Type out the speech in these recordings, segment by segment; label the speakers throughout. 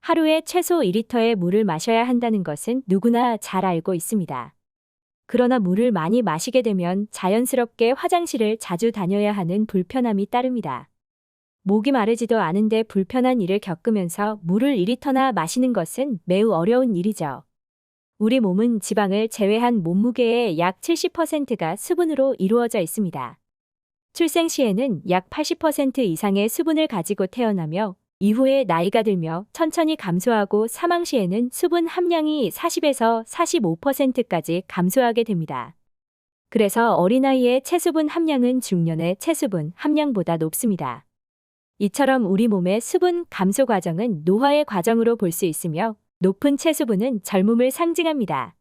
Speaker 1: 하루에 최소 2리터의 물을 마셔야 한다는 것은 누구나 잘 알고 있습니다. 그러나 물을 많이 마시게 되면 자연스럽게 화장실을 자주 다녀야 하는 불편함이 따릅니다. 목이 마르지도 않은데 불편한 일을 겪으면서 물을 2리터나 마시는 것은 매우 어려운 일이죠. 우리 몸은 지방을 제외한 몸무게의 약 70%가 수분으로 이루어져 있습니다. 출생 시에는 약 80% 이상의 수분을 가지고 태어나며 이후에 나이가 들며 천천히 감소하고 사망 시에는 수분 함량이 40에서 45%까지 감소하게 됩니다. 그래서 어린아이의 체수분 함량은 중년의 체수분 함량보다 높습니다. 이처럼 우리 몸의 수분 감소 과정은 노화의 과정으로 볼 수 있으며 높은 체수분은 젊음을 상징합니다.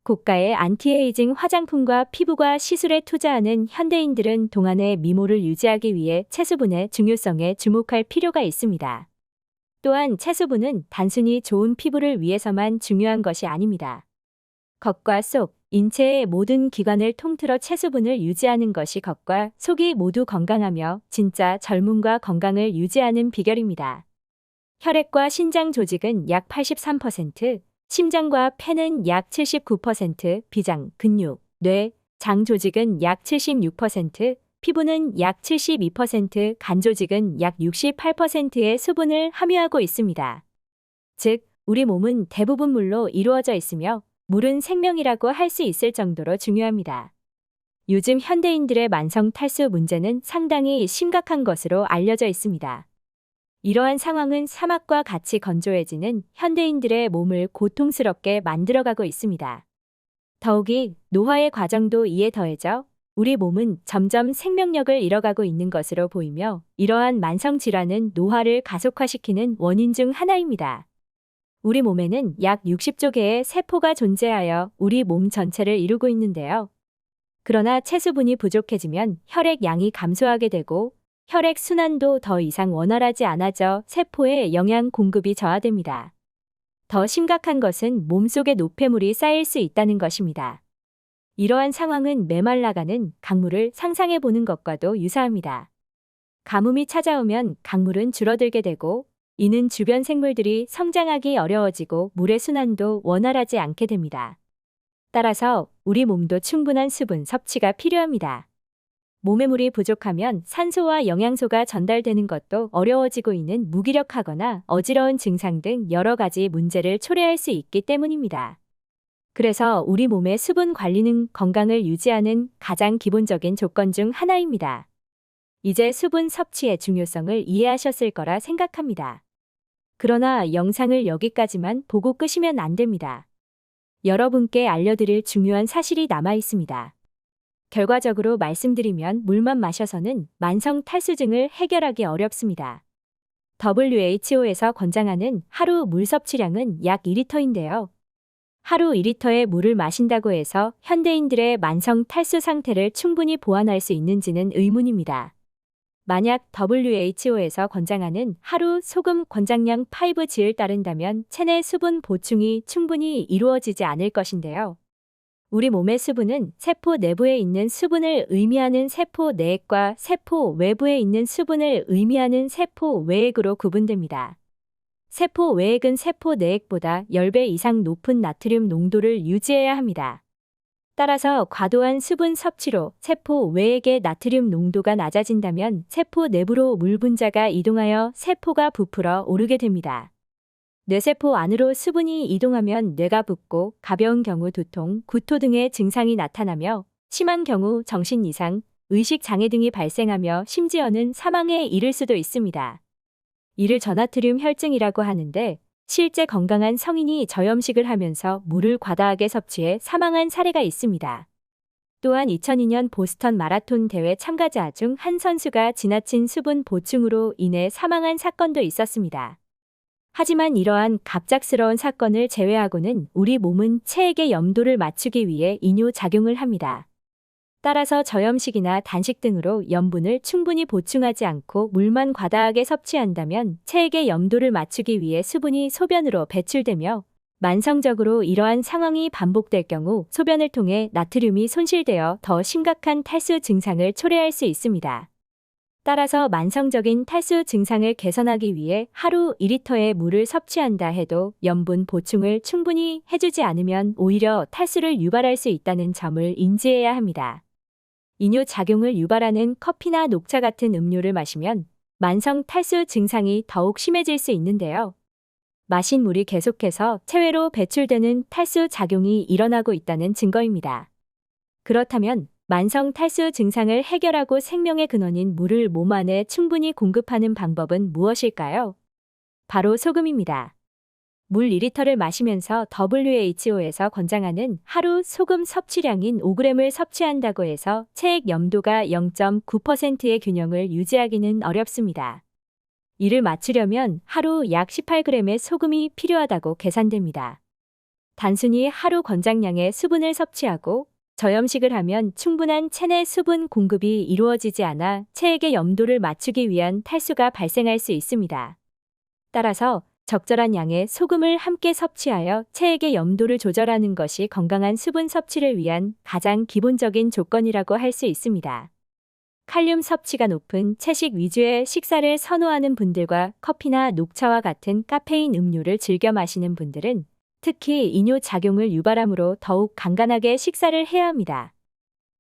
Speaker 1: 고가의 안티에이징 화장품과 피부과 시술에 투자하는 현대인들은 동안의 미모를 유지하기 위해 체수분의 중요성에 주목할 필요가 있습니다. 또한 체수분은 단순히 좋은 피부를 위해서만 중요한 것이 아닙니다. 겉과 속, 인체의 모든 기관을 통틀어 체수분을 유지하는 것이 겉과 속이 모두 건강하며 진짜 젊음과 건강을 유지하는 비결입니다. 혈액과 신장 조직은 약 83%, 심장과 폐는 약 79%, 비장, 근육, 뇌, 장 조직은 약 76%, 피부는 약 72%, 간 조직은 약 68%의 수분을 함유하고 있습니다. 즉, 우리 몸은 대부분 물로 이루어져 있으며 물은 생명이라고 할 수 있을 정도로 중요합니다. 요즘 현대인들의 만성 탈수 문제는 상당히 심각한 것으로 알려져 있습니다. 이러한 상황은 사막과 같이 건조해지는 현대인들의 몸을 고통스럽게 만들어가고 있습니다. 더욱이 노화의 과정도 이에 더해져 우리 몸은 점점 생명력을 잃어가고 있는 것으로 보이며 이러한 만성 질환은 노화를 가속화시키는 원인 중 하나입니다. 우리 몸에는 약 60조 개의 세포가 존재하여 우리 몸 전체를 이루고 있는데요. 그러나 체수분이 부족해지면 혈액 양이 감소하게 되고 혈액 순환도 더 이상 원활하지 않아져 세포의 영양 공급이 저하됩니다. 더 심각한 것은 몸속에 노폐물이 쌓일 수 있다는 것입니다. 이러한 상황은 메말라가는 강물을 상상해 보는 것과도 유사합니다. 가뭄이 찾아오면 강물은 줄어들게 되고 이는 주변 생물들이 성장하기 어려워지고 물의 순환도 원활하지 않게 됩니다. 따라서 우리 몸도 충분한 수분 섭취가 필요합니다. 몸에 물이 부족하면 산소와 영양소가 전달되는 것도 어려워지고 있는 무기력하거나 어지러운 증상 등 여러 가지 문제를 초래할 수 있기 때문입니다. 그래서 우리 몸의 수분 관리는 건강을 유지하는 가장 기본적인 조건 중 하나입니다. 이제 수분 섭취의 중요성을 이해하셨을 거라 생각합니다. 그러나 영상을 여기까지만 보고 끄시면 안 됩니다. 여러분께 알려드릴 중요한 사실이 남아 있습니다. 결과적으로 말씀드리면 물만 마셔서는 만성 탈수증을 해결하기 어렵습니다. WHO에서 권장하는 하루 물 섭취량은 약 2리터인데요. 하루 2리터의 물을 마신다고 해서 현대인들의 만성 탈수 상태를 충분히 보완할 수 있는지는 의문입니다. 만약 WHO에서 권장하는 하루 소금 권장량 5G를 따른다면 체내 수분 보충이 충분히 이루어지지 않을 것인데요. 우리 몸의 수분은 세포 내부에 있는 수분을 의미하는 세포 내액과 세포 외부에 있는 수분을 의미하는 세포 외액으로 구분됩니다. 세포 외액은 세포 내액보다 10배 이상 높은 나트륨 농도를 유지해야 합니다. 따라서 과도한 수분 섭취로 세포 외액의 나트륨 농도가 낮아진다면 세포 내부로 물 분자가 이동하여 세포가 부풀어 오르게 됩니다. 뇌세포 안으로 수분이 이동하면 뇌가 붓고 가벼운 경우 두통, 구토 등의 증상이 나타나며 심한 경우 정신 이상, 의식 장애 등이 발생하며 심지어는 사망에 이를 수도 있습니다. 이를 저나트륨 혈증이라고 하는데 실제 건강한 성인이 저염식을 하면서 물을 과다하게 섭취해 사망한 사례가 있습니다. 또한 2002년 보스턴 마라톤 대회 참가자 중 한 선수가 지나친 수분 보충으로 인해 사망한 사건도 있었습니다. 하지만 이러한 갑작스러운 사건을 제외하고는 우리 몸은 체액의 염도를 맞추기 위해 이뇨작용을 합니다. 따라서 저염식이나 단식 등으로 염분을 충분히 보충하지 않고 물만 과다하게 섭취한다면 체액의 염도를 맞추기 위해 수분이 소변으로 배출되며 만성적으로 이러한 상황이 반복될 경우 소변을 통해 나트륨이 손실되어 더 심각한 탈수 증상을 초래할 수 있습니다. 따라서 만성적인 탈수 증상을 개선하기 위해 하루 2리터의 물을 섭취한다 해도 염분 보충을 충분히 해주지 않으면 오히려 탈수를 유발할 수 있다는 점을 인지해야 합니다. 이뇨 작용을 유발하는 커피나 녹차 같은 음료를 마시면 만성 탈수 증상이 더욱 심해질 수 있는데요. 마신 물이 계속해서 체외로 배출되는 탈수 작용이 일어나고 있다는 증거입니다. 그렇다면 만성 탈수 증상을 해결하고 생명의 근원인 물을 몸 안에 충분히 공급하는 방법은 무엇일까요? 바로 소금입니다. 물 2리터를 마시면서 WHO에서 권장하는 하루 소금 섭취량인 5g을 섭취한다고 해서 체액 염도가 0.9%의 균형을 유지하기는 어렵습니다. 이를 맞추려면 하루 약 18g의 소금이 필요하다고 계산됩니다. 단순히 하루 권장량의 수분을 섭취하고 저염식을 하면 충분한 체내 수분 공급이 이루어지지 않아 체액의 염도를 맞추기 위한 탈수가 발생할 수 있습니다. 따라서 적절한 양의 소금을 함께 섭취하여 체액의 염도를 조절하는 것이 건강한 수분 섭취를 위한 가장 기본적인 조건이라고 할 수 있습니다. 칼륨 섭취가 높은 채식 위주의 식사를 선호하는 분들과 커피나 녹차와 같은 카페인 음료를 즐겨 마시는 분들은 특히 이뇨 작용을 유발하므로 더욱 간간하게 식사를 해야 합니다.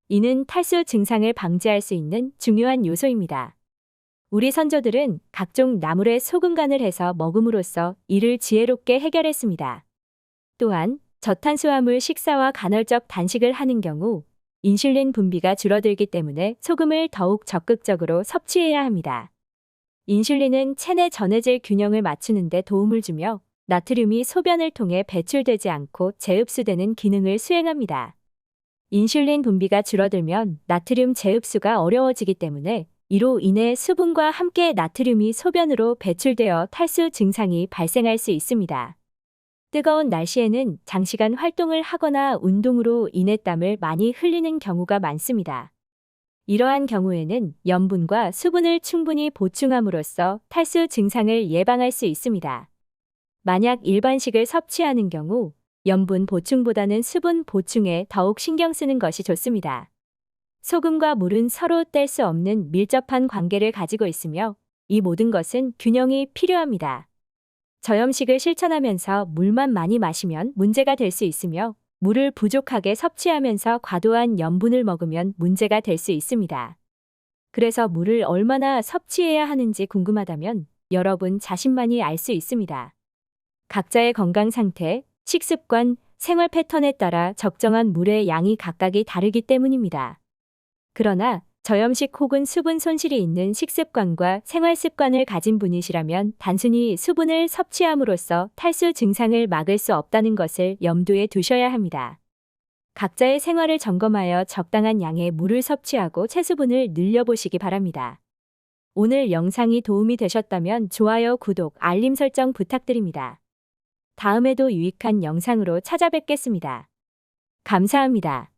Speaker 1: 이는 탈수 증상을 방지할 수 있는 중요한 요소입니다. 우리 선조들은 각종 나물에 소금 간을 해서 먹음으로써 이를 지혜롭게 해결했습니다. 또한 저탄수화물 식사와 간헐적 단식을 하는 경우 인슐린 분비가 줄어들기 때문에 소금을 더욱 적극적으로 섭취해야 합니다. 인슐린은 체내 전해질 균형을 맞추는 데 도움을 주며 나트륨이 소변을 통해 배출되지 않고 재흡수되는 기능을 수행합니다. 인슐린 분비가 줄어들면 나트륨 재흡수가 어려워지기 때문에 이로 인해 수분과 함께 나트륨이 소변으로 배출되어 탈수 증상이 발생할 수 있습니다. 뜨거운 날씨에는 장시간 활동을 하거나 운동으로 인해 땀을 많이 흘리는 경우가 많습니다. 이러한 경우에는 염분과 수분을 충분히 보충함으로써 탈수 증상을 예방할 수 있습니다. 만약 일반식을 섭취하는 경우 염분 보충보다는 수분 보충에 더욱 신경 쓰는 것이 좋습니다. 소금과 물은 서로 뗄 수 없는 밀접한 관계를 가지고 있으며 이 모든 것은 균형이 필요합니다. 저염식을 실천하면서 물만 많이 마시면 문제가 될 수 있으며 물을 부족하게 섭취하면서 과도한 염분을 먹으면 문제가 될 수 있습니다. 그래서 물을 얼마나 섭취해야 하는지 궁금하다면 여러분 자신만이 알 수 있습니다. 각자의 건강 상태, 식습관, 생활 패턴에 따라 적정한 물의 양이 각각이 다르기 때문입니다. 그러나 저염식 혹은 수분 손실이 있는 식습관과 생활 습관을 가진 분이시라면 단순히 수분을 섭취함으로써 탈수 증상을 막을 수 없다는 것을 염두에 두셔야 합니다. 각자의 생활을 점검하여 적당한 양의 물을 섭취하고 체수분을 늘려보시기 바랍니다. 오늘 영상이 도움이 되셨다면 좋아요, 구독, 알림 설정 부탁드립니다. 다음에도 유익한 영상으로 찾아뵙겠습니다. 감사합니다.